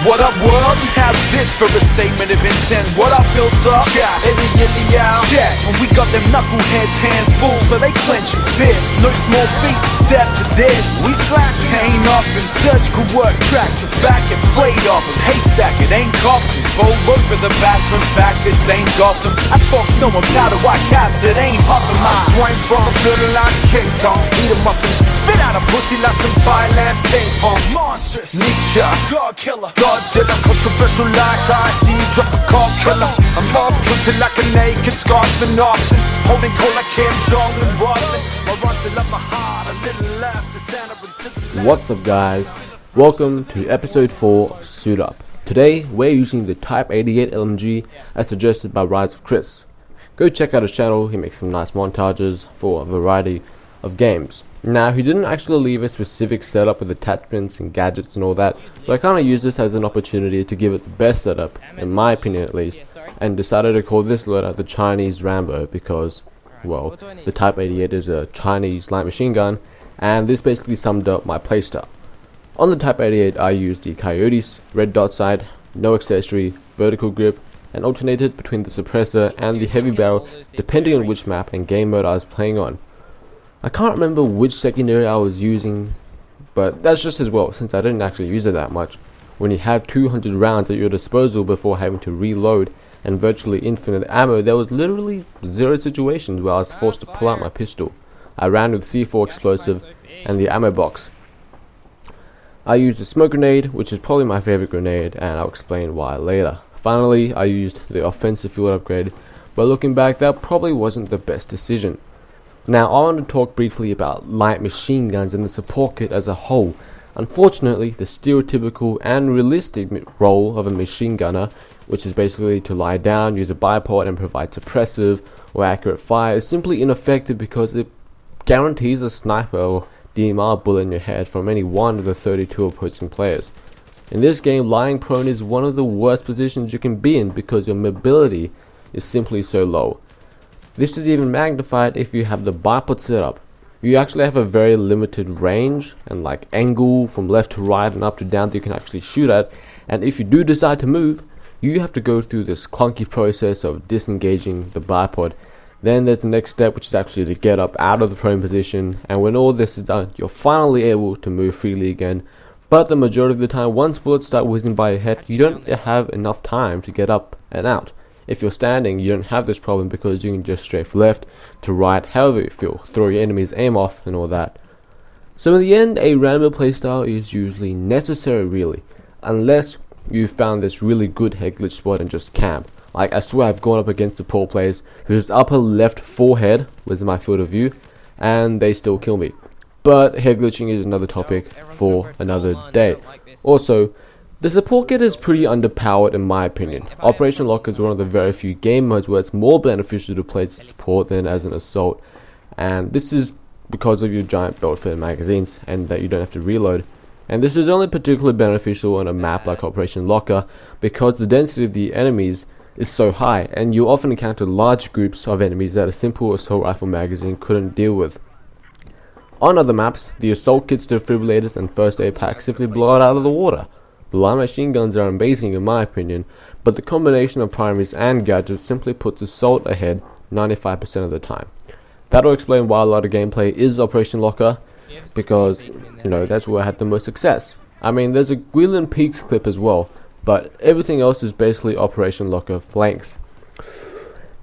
What up world? How's this for a statement of intent? What up Hilltop? Yeah, yeah, and we got them knuckleheads hands full so they clench your fists. No small feet to step to this. We slap ain't often surgical work tracks. The fact get flayed off of haystack, it ain't coffin. Bowl over the batsman, fact this ain't Gotham. I talk snow and powder, white caps, it ain't huffing. I swing from a building like King Kong. Eat 'em up and spit out a pussy like some Thailand ping pong. Monstrous, Nietzsche, God killer, Godzilla, controversial like I see you drop a car killer. I'm off kilter like a naked Scotsman often. Holding cold like Kim Jong and Rodman. I run till I'm a heart, a little left to center into the What's up guys, welcome to episode 4 of Suit Up. Today we're using the Type 88 LMG as suggested by Rise of Chris. Go check out his channel, he makes some nice montages for a variety of games. Now he didn't actually leave a specific setup with attachments and gadgets and all that, so I kinda used this as an opportunity to give it the best setup, in my opinion at least, and decided to call this loadout the Chinese Rambo because, well, the Type 88 is a Chinese light machine gun, and this basically summed up my playstyle. On the Type 88 I used the Coyotes, red dot sight, no accessory, vertical grip, and alternated between the suppressor and the heavy barrel depending on which map and game mode I was playing on. I can't remember which secondary I was using, but that's just as well since I didn't actually use it that much. When you have 200 rounds at your disposal before having to reload and virtually infinite ammo, there was literally zero situations where I was forced to pull out my pistol. I ran with C4 explosive and the ammo box. I used a smoke grenade, which is probably my favorite grenade, and I'll explain why later. Finally, I used the offensive field upgrade, but looking back that probably wasn't the best decision. Now I want to talk briefly about light machine guns and the support kit as a whole. Unfortunately, the stereotypical and realistic role of a machine gunner, which is basically to lie down, use a bipod and provide suppressive or accurate fire, is simply ineffective because it guarantees a sniper or DMR bullet in your head from any one of the 32 opposing players. In this game, lying prone is one of the worst positions you can be in because your mobility is simply so low. This is even magnified if you have the bipod setup. You actually have a very limited range and like angle from left to right and up to down that you can actually shoot at, and if you do decide to move, you have to go through this clunky process of disengaging the bipod. Then there's the next step, which is actually to get up out of the prone position, and when all this is done, you're finally able to move freely again. But the majority of the time, once bullets start whizzing by your head, you don't have enough time to get up and out. If you're standing, you don't have this problem because you can just strafe left to right however you feel, throw your enemy's aim off and all that. So in the end, a Rambo playstyle is usually necessary really, unless you found this really good head glitch spot and just camp. Like I swear I've gone up against the pro players whose upper left forehead was my field of view and they still kill me. But head glitching is another topic for another day. Also, the support kit is pretty underpowered in my opinion. Operation Lock is one of the very few game modes where it's more beneficial to play support than as an assault, and this is because of your giant belt-fed magazines and that you don't have to reload. And this is only particularly beneficial on a map like Operation Locker because the density of the enemies is so high and you often encounter large groups of enemies that a simple assault rifle magazine couldn't deal with. On other maps, the assault kits, defibrillators and first aid packs simply blow it out of the water. The light machine guns are amazing in my opinion, but the combination of primaries and gadgets simply puts assault ahead 95% of the time. That'll explain why a lot of gameplay is Operation Locker, because, you know, that's where I had the most success. I mean, there's a Gwilyn Peaks clip as well, but everything else is basically Operation Locker flanks.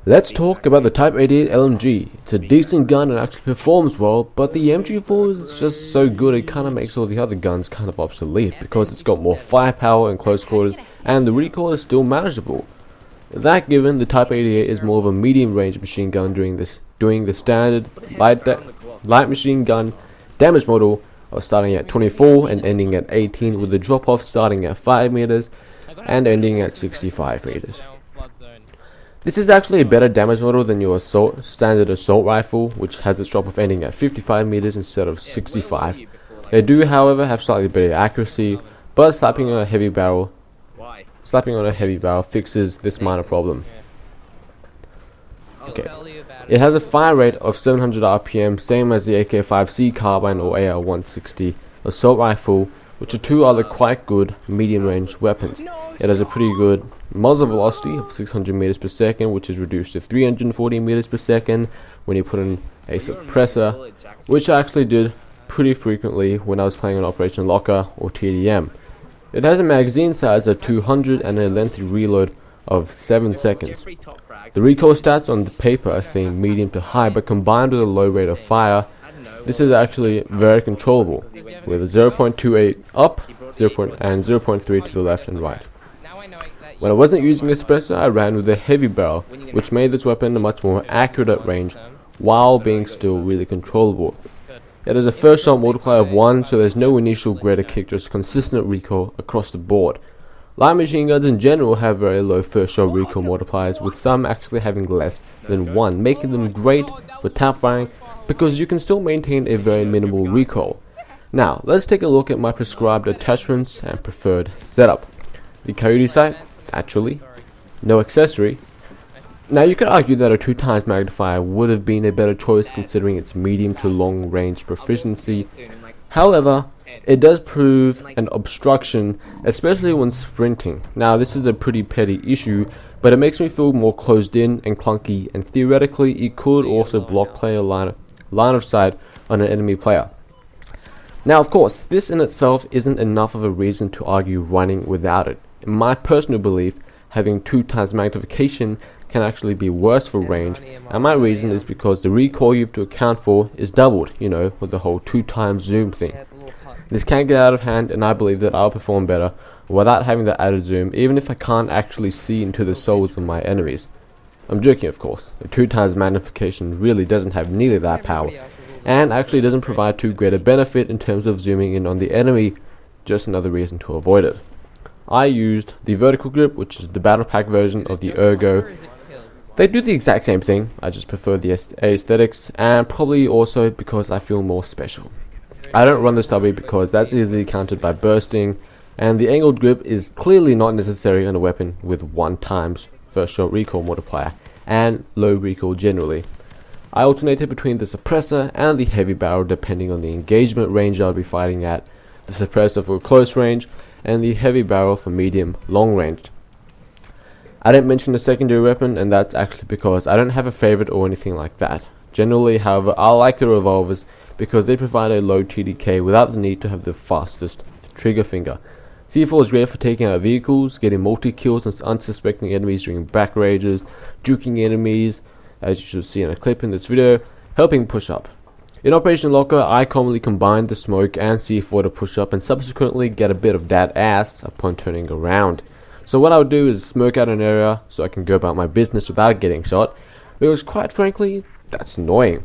Let's talk about the Type 88 LMG. It's a decent gun and actually performs well, but the MG4 is just so good it kinda makes all the other guns kind of obsolete because it's got more firepower in close quarters and the recoil is still manageable. That given, the Type 88 is more of a medium range machine gun doing the standard light machine gun damage model of starting at 24 and ending at 18 with the drop off starting at 5 meters and ending at 65 meters. This is actually a better damage model than your standard assault rifle, which has its drop off ending at 55 meters instead of 65. They do however have slightly better accuracy, but slapping on a heavy barrel fixes this minor problem. Okay. It has a fire rate of 700 RPM, same as the AK-5C carbine or AR-160 assault rifle, which are two other quite good medium range weapons. It has a pretty good muzzle velocity of 600 meters per second, which is reduced to 340 meters per second when you put in a suppressor, which I actually did pretty frequently when I was playing on Operation Locker or TDM. It has a magazine size of 200 and a lengthy reload of 7 seconds. The recoil stats on the paper seem medium to high, but combined with a low rate of fire, this is actually very controllable, with a 0.28 up and 0.3 to the left and right. When I wasn't using a suppressor, I ran with a heavy barrel, which made this weapon a much more accurate at range, while being still really controllable. It has a first shot multiplier of 1, so there's no initial greater kick, just consistent recoil across the board. Light machine guns in general have very low first shot recoil multipliers, with some actually having less than 1, making them great for tap firing because you can still maintain a very minimal recoil. Now, let's take a look at my prescribed attachments and preferred setup. The Coyote sight, naturally, no accessory. Now you could argue that a 2x magnifier would have been a better choice considering its medium to long range proficiency. However, it does prove an obstruction, especially when sprinting. Now this is a pretty petty issue, but it makes me feel more closed in and clunky, and theoretically it could also block player line of sight on an enemy player. Now of course, this in itself isn't enough of a reason to argue running without it. In my personal belief, having 2x magnification can actually be worse for range, and my reason is because the recoil you have to account for is doubled, with the whole 2x zoom thing. This can get out of hand, and I believe that I'll perform better without having the added zoom, even if I can't actually see into the souls of my enemies. I'm joking, of course. The 2x magnification really doesn't have nearly that power, and actually doesn't provide too great a benefit in terms of zooming in on the enemy, just another reason to avoid it. I used the vertical grip, which is the battle pack version of the Ergo. They do the exact same thing, I just prefer the aesthetics, and probably also because I feel more special. I don't run the stubby because that's easily countered by bursting, and the angled grip is clearly not necessary on a weapon with 1x first shot recoil multiplier, and low recoil generally. I alternated between the suppressor and the heavy barrel depending on the engagement range I'll be fighting at, the suppressor for close range, and the heavy barrel for medium long range. I didn't mention the secondary weapon, and that's actually because I don't have a favorite or anything like that. Generally, however, I like the revolvers because they provide a low TDK without the need to have the fastest trigger finger. C4 is great for taking out vehicles, getting multi-kills on unsuspecting enemies during back rages, juking enemies, as you should see in a clip in this video, helping push up. In Operation Locker, I commonly combine the smoke and C4 to push up and subsequently get a bit of that ass upon turning around. So what I would do is smoke out an area so I can go about my business without getting shot, because quite frankly, that's annoying.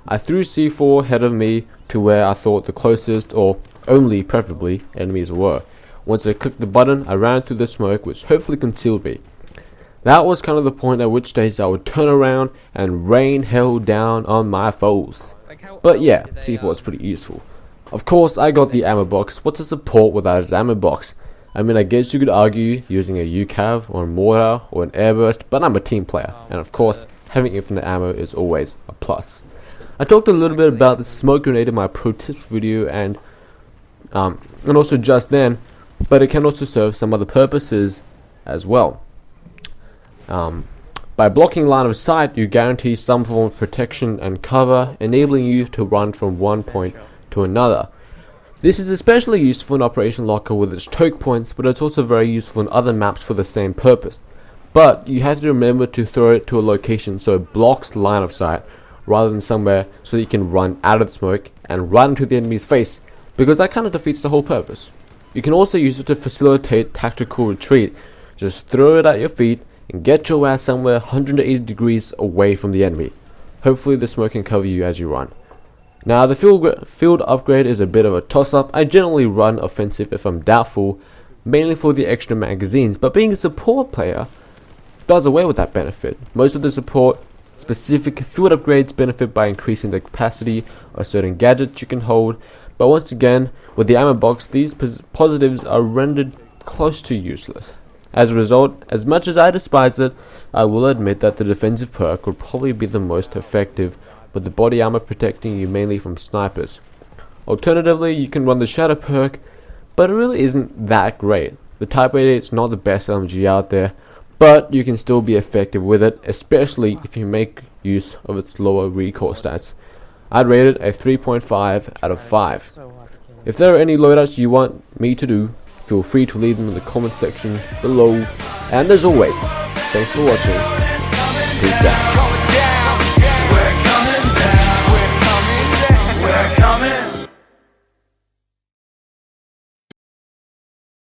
I threw C4 ahead of me to where I thought the closest, or only preferably, enemies were. Once I clicked the button, I ran through the smoke, which hopefully concealed me. That was kind of the point at which stage I would turn around and rain hell down on my foes. But yeah, C4 is pretty useful. Of course, I got the ammo box. What's a support without its ammo box? I mean, I guess you could argue using a UCAV or a mortar or an airburst, but I'm a team player, and of course, having infinite ammo is always a plus. I talked a little bit about the smoke grenade in my pro tips video and also just then, but it can also serve some other purposes as well. By blocking line of sight, you guarantee some form of protection and cover, enabling you to run from one point to another. This is especially useful in Operation Locker with its choke points, but it's also very useful in other maps for the same purpose. But you have to remember to throw it to a location so it blocks the line of sight, rather than somewhere so that you can run out of the smoke and run into the enemy's face, because that kind of defeats the whole purpose. You can also use it to facilitate tactical retreat. Just throw it at your feet and get your ass somewhere 180 degrees away from the enemy. Hopefully the smoke can cover you as you run. Now the field upgrade is a bit of a toss-up. I generally run offensive if I'm doubtful, mainly for the extra magazines, but being a support player does away with that benefit. Most of the support specific field upgrades benefit by increasing the capacity of certain gadgets you can hold, but once again, with the ammo box, these positives are rendered close to useless. As a result, as much as I despise it, I will admit that the defensive perk would probably be the most effective, with the body armor protecting you mainly from snipers. Alternatively, you can run the shadow perk, but it really isn't that great. The Type 88 is not the best LMG out there, but you can still be effective with it, especially if you make use of its lower recoil stats. I'd rate it a 3.5 out of 5. If there are any loadouts you want me to do, feel free to leave them in the comment section below. And as always, thanks for watching. Peace out.